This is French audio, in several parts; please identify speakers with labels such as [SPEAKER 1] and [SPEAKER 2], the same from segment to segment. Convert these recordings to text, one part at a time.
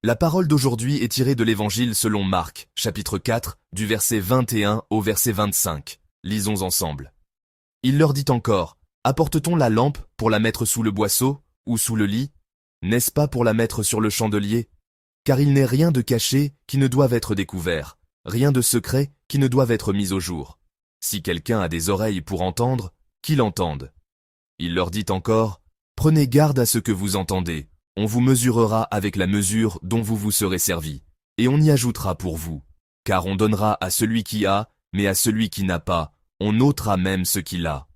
[SPEAKER 1] La parole d'aujourd'hui est tirée de l'Évangile selon Marc, chapitre 4, du verset 21 au verset 25. Lisons ensemble. Il leur dit encore, « Apporte-t-on la lampe pour la mettre sous le boisseau ou sous le lit? N'est-ce pas pour la mettre sur le chandelier? Car il n'est rien de caché qui ne doive être découvert, rien de secret qui ne doive être mis au jour. Si quelqu'un a des oreilles pour entendre, qu'il entende. » Il leur dit encore, « Prenez garde à ce que vous entendez. On vous mesurera avec la mesure dont vous vous serez servi, et on y ajoutera pour vous. Car on donnera à celui qui a, mais à celui qui n'a pas, on ôtera même ce qu'il a. »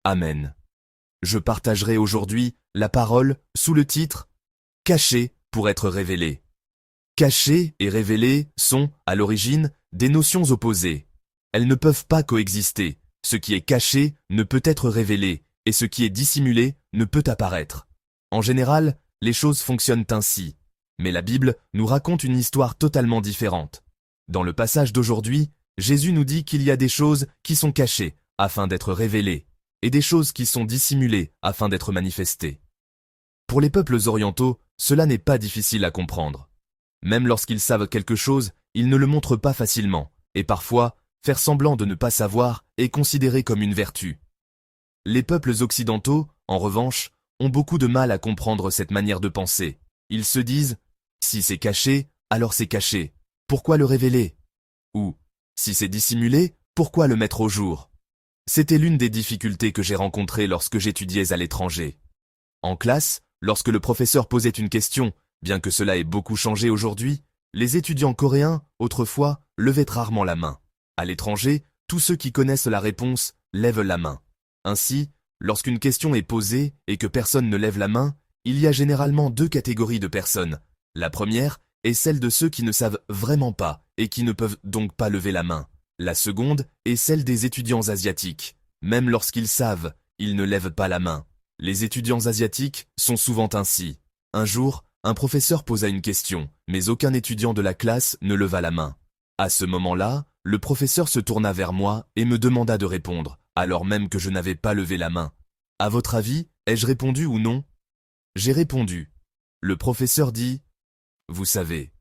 [SPEAKER 1] Amen. Je partagerai aujourd'hui la parole sous le titre « Caché pour être révélé ». Caché et révélé sont, à l'origine, des notions opposées. Elles ne peuvent pas coexister. Ce qui est caché ne peut être révélé, et ce qui est dissimulé ne peut apparaître. En général, les choses fonctionnent ainsi. Mais la Bible nous raconte une histoire totalement différente. Dans le passage d'aujourd'hui, Jésus nous dit qu'il y a des choses qui sont cachées afin d'être révélées, et des choses qui sont dissimulées afin d'être manifestées. Pour les peuples orientaux, cela n'est pas difficile à comprendre. Même lorsqu'ils savent quelque chose, ils ne le montrent pas facilement, et parfois, faire semblant de ne pas savoir est considéré comme une vertu. Les peuples occidentaux, en revanche, ont beaucoup de mal à comprendre cette manière de penser. Ils se disent « Si c'est caché, alors c'est caché. Pourquoi le révéler ?» Ou « Si c'est dissimulé, pourquoi le mettre au jour ?» C'était l'une des difficultés que j'ai rencontrées lorsque j'étudiais à l'étranger. En classe, lorsque le professeur posait une question, bien que cela ait beaucoup changé aujourd'hui, les étudiants coréens, autrefois, levaient rarement la main. À l'étranger, tous ceux qui connaissent la réponse lèvent la main. Ainsi, lorsqu'une question est posée et que personne ne lève la main, il y a généralement deux catégories de personnes. La première est celle de ceux qui ne savent vraiment pas et qui ne peuvent donc pas lever la main. La seconde est celle des étudiants asiatiques. Même lorsqu'ils savent, ils ne lèvent pas la main. Les étudiants asiatiques sont souvent ainsi. Un jour, un professeur posa une question, mais aucun étudiant de la classe ne leva la main. À ce moment-là, le professeur se tourna vers moi et me demanda de répondre, alors même que je n'avais pas levé la main. « À votre avis, ai-je répondu ou non ?» J'ai répondu. Le professeur dit « Vous savez ».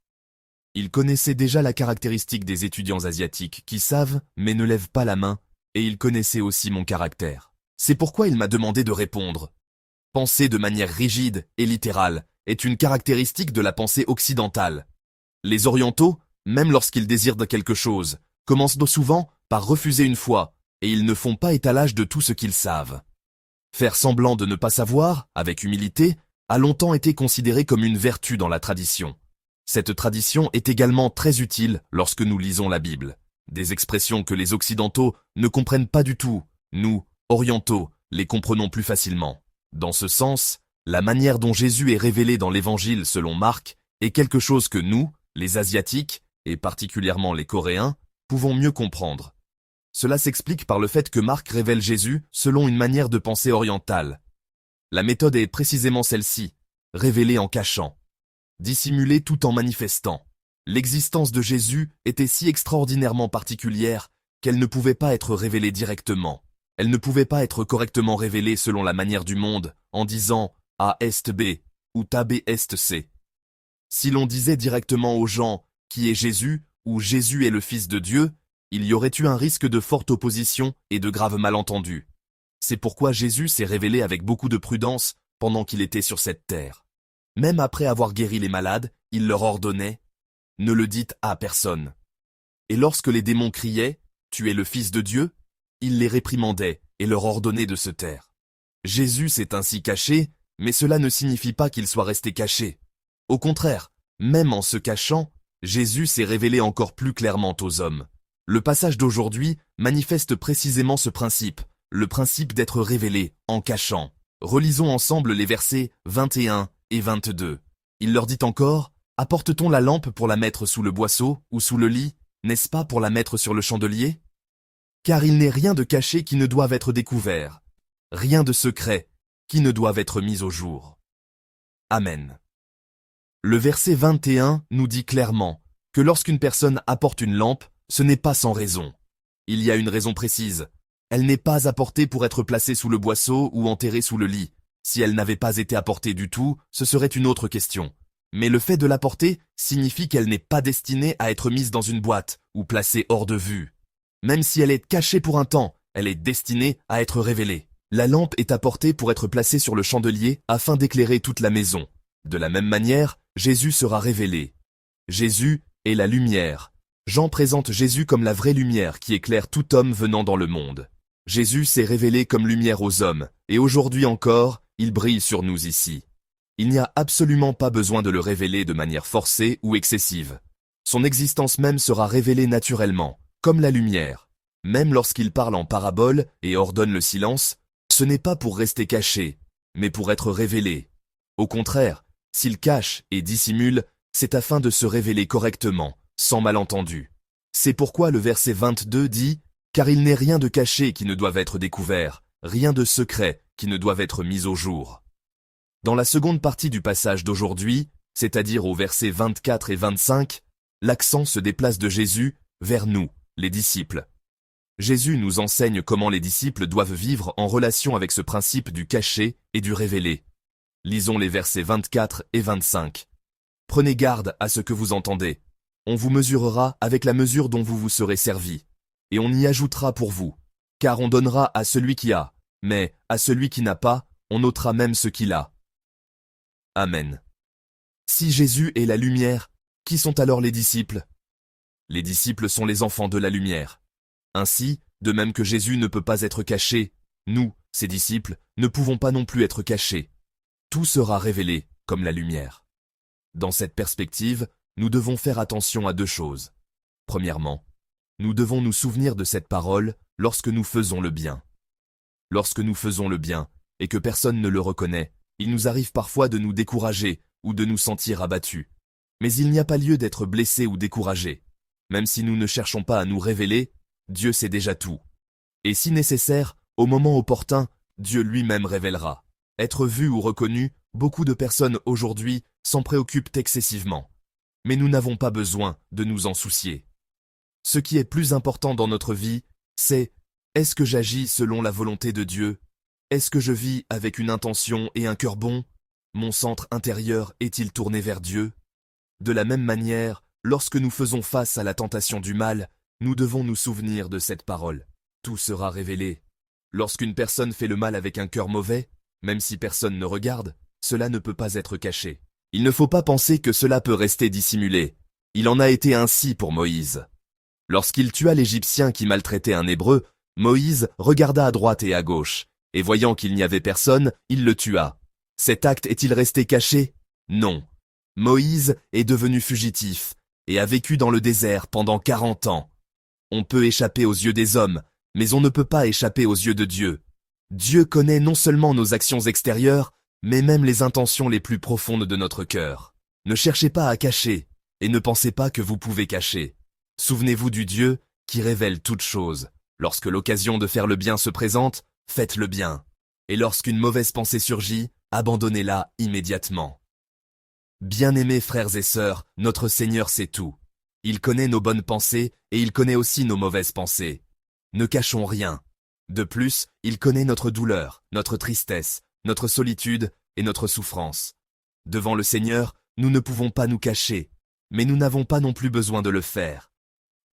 [SPEAKER 1] Il connaissait déjà la caractéristique des étudiants asiatiques qui savent mais ne lèvent pas la main, et il connaissait aussi mon caractère. C'est pourquoi il m'a demandé de répondre. Penser de manière rigide et littérale est une caractéristique de la pensée occidentale. Les orientaux, même lorsqu'ils désirent quelque chose, commencent souvent par refuser une fois, et ils ne font pas étalage de tout ce qu'ils savent. Faire semblant de ne pas savoir, avec humilité, a longtemps été considéré comme une vertu dans la tradition. Cette tradition est également très utile lorsque nous lisons la Bible. Des expressions que les Occidentaux ne comprennent pas du tout, nous, Orientaux, les comprenons plus facilement. Dans ce sens, la manière dont Jésus est révélé dans l'Évangile selon Marc est quelque chose que nous, les Asiatiques, et particulièrement les Coréens, pouvons mieux comprendre. Cela s'explique par le fait que Marc révèle Jésus selon une manière de penser orientale. La méthode est précisément celle-ci, révéler en cachant, dissimuler tout en manifestant. L'existence de Jésus était si extraordinairement particulière qu'elle ne pouvait pas être révélée directement. Elle ne pouvait pas être correctement révélée selon la manière du monde, en disant « A est B » ou « Ta B est C ». Si l'on disait directement aux gens « Qui est Jésus » ou « Jésus est le Fils de Dieu », il y aurait eu un risque de forte opposition et de graves malentendus. C'est pourquoi Jésus s'est révélé avec beaucoup de prudence pendant qu'il était sur cette terre. Même après avoir guéri les malades, il leur ordonnait « Ne le dites à personne ». Et lorsque les démons criaient « Tu es le Fils de Dieu », il les réprimandait et leur ordonnait de se taire. Jésus s'est ainsi caché, mais cela ne signifie pas qu'il soit resté caché. Au contraire, même en se cachant, Jésus s'est révélé encore plus clairement aux hommes. Le passage d'aujourd'hui manifeste précisément ce principe, le principe d'être révélé en cachant. Relisons ensemble les versets 21 et 22. Il leur dit encore « Apporte-t-on la lampe pour la mettre sous le boisseau ou sous le lit, n'est-ce pas pour la mettre sur le chandelier ? Car il n'est rien de caché qui ne doive être découvert, rien de secret qui ne doive être mis au jour. » Amen. Le verset 21 nous dit clairement que lorsqu'une personne apporte une lampe, ce n'est pas sans raison. Il y a une raison précise. Elle n'est pas apportée pour être placée sous le boisseau ou enterrée sous le lit. Si elle n'avait pas été apportée du tout, ce serait une autre question. Mais le fait de la porter signifie qu'elle n'est pas destinée à être mise dans une boîte ou placée hors de vue. Même si elle est cachée pour un temps, elle est destinée à être révélée. La lampe est apportée pour être placée sur le chandelier afin d'éclairer toute la maison. De la même manière, Jésus sera révélé. Jésus est la lumière. Jean présente Jésus comme la vraie lumière qui éclaire tout homme venant dans le monde. Jésus s'est révélé comme lumière aux hommes, et aujourd'hui encore, il brille sur nous ici. Il n'y a absolument pas besoin de le révéler de manière forcée ou excessive. Son existence même sera révélée naturellement, comme la lumière. Même lorsqu'il parle en parabole et ordonne le silence, ce n'est pas pour rester caché, mais pour être révélé. Au contraire, s'il cache et dissimule, c'est afin de se révéler correctement, sans malentendu. C'est pourquoi le verset 22 dit « Car il n'est rien de caché qui ne doive être découvert, rien de secret qui ne doive être mis au jour. » Dans la seconde partie du passage d'aujourd'hui, c'est-à-dire aux versets 24 et 25, l'accent se déplace de Jésus vers nous, les disciples. Jésus nous enseigne comment les disciples doivent vivre en relation avec ce principe du caché et du révélé. Lisons les versets 24 et 25. « Prenez garde à ce que vous entendez. On vous mesurera avec la mesure dont vous vous serez servi, et on y ajoutera pour vous. Car on donnera à celui qui a, mais à celui qui n'a pas, on ôtera même ce qu'il a. » Amen. Si Jésus est la lumière, qui sont alors les disciples? Les disciples sont les enfants de la lumière. Ainsi, de même que Jésus ne peut pas être caché, nous, ses disciples, ne pouvons pas non plus être cachés. Tout sera révélé comme la lumière. Dans cette perspective, nous devons faire attention à deux choses. Premièrement, nous devons nous souvenir de cette parole lorsque nous faisons le bien. Lorsque nous faisons le bien, et que personne ne le reconnaît, il nous arrive parfois de nous décourager ou de nous sentir abattus. Mais il n'y a pas lieu d'être blessé ou découragé. Même si nous ne cherchons pas à nous révéler, Dieu sait déjà tout. Et si nécessaire, au moment opportun, Dieu lui-même révélera. Être vu ou reconnu, beaucoup de personnes aujourd'hui s'en préoccupent excessivement. Mais nous n'avons pas besoin de nous en soucier. Ce qui est plus important dans notre vie, c'est « Est-ce que j'agis selon la volonté de Dieu ? Est-ce que je vis avec une intention et un cœur bon ? Mon centre intérieur est-il tourné vers Dieu ?» De la même manière, lorsque nous faisons face à la tentation du mal, nous devons nous souvenir de cette parole. Tout sera révélé. Lorsqu'une personne fait le mal avec un cœur mauvais, même si personne ne regarde, cela ne peut pas être caché. Il ne faut pas penser que cela peut rester dissimulé. Il en a été ainsi pour Moïse. Lorsqu'il tua l'Égyptien qui maltraitait un Hébreu, Moïse regarda à droite et à gauche, et voyant qu'il n'y avait personne, il le tua. Cet acte est-il resté caché? Non. Moïse est devenu fugitif, et a vécu dans le désert pendant 40 ans. On peut échapper aux yeux des hommes, mais on ne peut pas échapper aux yeux de Dieu. Dieu connaît non seulement nos actions extérieures, mais même les intentions les plus profondes de notre cœur. Ne cherchez pas à cacher, et ne pensez pas que vous pouvez cacher. Souvenez-vous du Dieu qui révèle toutes choses. Lorsque l'occasion de faire le bien se présente, faites le bien. Et lorsqu'une mauvaise pensée surgit, abandonnez-la immédiatement. Bien-aimés frères et sœurs, notre Seigneur sait tout. Il connaît nos bonnes pensées et il connaît aussi nos mauvaises pensées. Ne cachons rien. De plus, il connaît notre douleur, notre tristesse, notre solitude et notre souffrance. Devant le Seigneur, nous ne pouvons pas nous cacher, mais nous n'avons pas non plus besoin de le faire.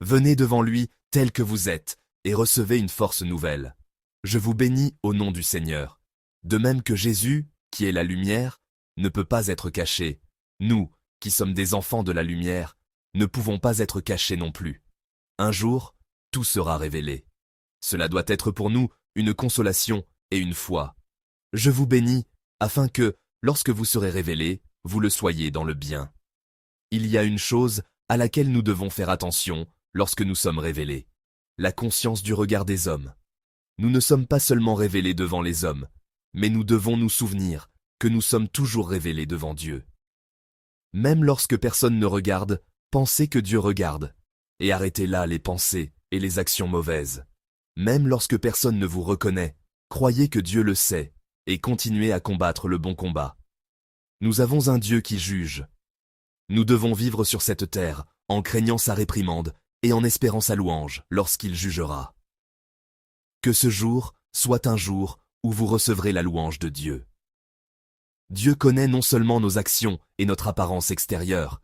[SPEAKER 1] Venez devant lui tel que vous êtes et recevez une force nouvelle. Je vous bénis au nom du Seigneur. De même que Jésus, qui est la lumière, ne peut pas être caché, nous, qui sommes des enfants de la lumière, ne pouvons pas être cachés non plus. Un jour, tout sera révélé. Cela doit être pour nous une consolation et une foi. Je vous bénis, afin que, lorsque vous serez révélés, vous le soyez dans le bien. Il y a une chose à laquelle nous devons faire attention lorsque nous sommes révélés. La conscience du regard des hommes. Nous ne sommes pas seulement révélés devant les hommes, mais nous devons nous souvenir que nous sommes toujours révélés devant Dieu. Même lorsque personne ne regarde, pensez que Dieu regarde, et arrêtez là les pensées et les actions mauvaises. Même lorsque personne ne vous reconnaît, croyez que Dieu le sait, et continuez à combattre le bon combat. Nous avons un Dieu qui juge. Nous devons vivre sur cette terre en craignant sa réprimande et en espérant sa louange lorsqu'il jugera. Que ce jour soit un jour où vous recevrez la louange de Dieu. Dieu connaît non seulement nos actions et notre apparence extérieure,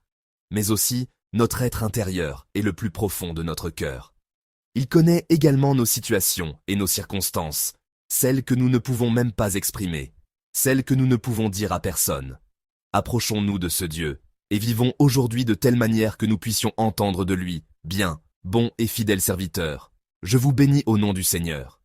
[SPEAKER 1] mais aussi notre être intérieur et le plus profond de notre cœur. Il connaît également nos situations et nos circonstances, celles que nous ne pouvons même pas exprimer, celles que nous ne pouvons dire à personne. Approchons-nous de ce Dieu, et vivons aujourd'hui de telle manière que nous puissions entendre de lui, bien, bon et fidèle serviteur. Je vous bénis au nom du Seigneur.